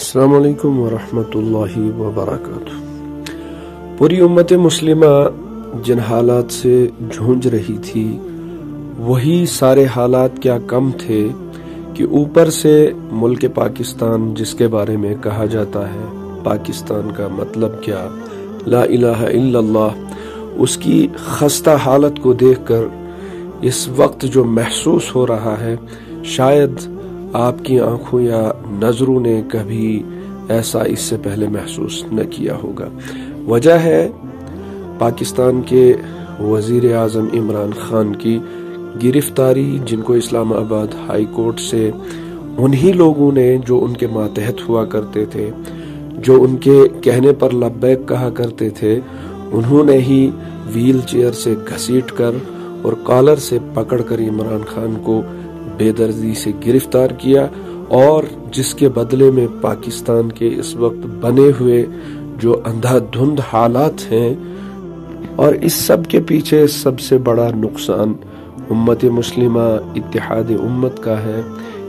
अस्सलाम वालेकुम वरहमतुल्लाहि वबरकातुह। पूरी उम्मत मुस्लिमा जिन हालात से जूझ रही थी, वही सारे हालात क्या कम थे कि ऊपर से मुल्क पाकिस्तान, जिसके बारे में कहा जाता है पाकिस्तान का मतलब क्या, ला इलाहा इल्लल्लाह, उसकी खस्ता हालत को देखकर इस वक्त जो महसूस हो रहा है, शायद आपकी आंखों या नजरों ने कभी ऐसा इससे पहले महसूस न किया होगा। वजह है पाकिस्तान के वजीर आजम इमरान खान की गिरफ्तारी, जिनको इस्लामाबाद हाई कोर्ट से उन्हीं लोगों ने जो उनके मातहत हुआ करते थे, जो उनके कहने पर लब्बैक कहा करते थे, उन्होंने ही व्हील चेयर से घसीट कर और कॉलर से पकड़कर इमरान खान को बेदर्दी से गिरफ्तार किया, और जिसके बदले में पाकिस्तान के इस वक्त बने हुए जो अंधाधुंध हालात हैं, और इस सब के पीछे सबसे बड़ा नुकसान उम्मत मुस्लिमा, इत्तेहाद उम्मत का है।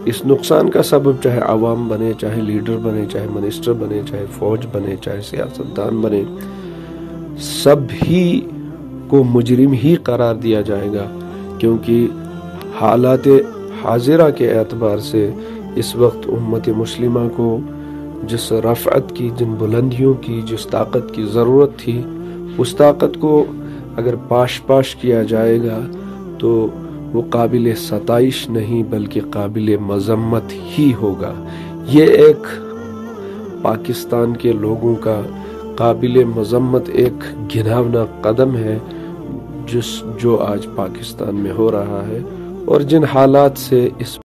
इस नुकसान का सबब चाहे आवाम बने, चाहे लीडर बने, चाहे मिनिस्टर बने, चाहे फौज बने, चाहे सियासतदान बने, सभी को मुजरिम ही करार दिया जाएगा, क्योंकि हालात हाजिरा के एतबार से इस वक्त उम्मत मुस्लिमा को जिस रफ़अत की, जिन बुलंदियों की, जिस ताकत की ज़रूरत थी, उस ताकत को अगर पाश किया जाएगा तो वो काबिल सताइश नहीं बल्कि काबिल मज़म्मत ही होगा। ये एक पाकिस्तान के लोगों का काबिल मज़म्मत एक घिनौना कदम है जो आज पाकिस्तान में हो रहा है, और जिन हालात से इस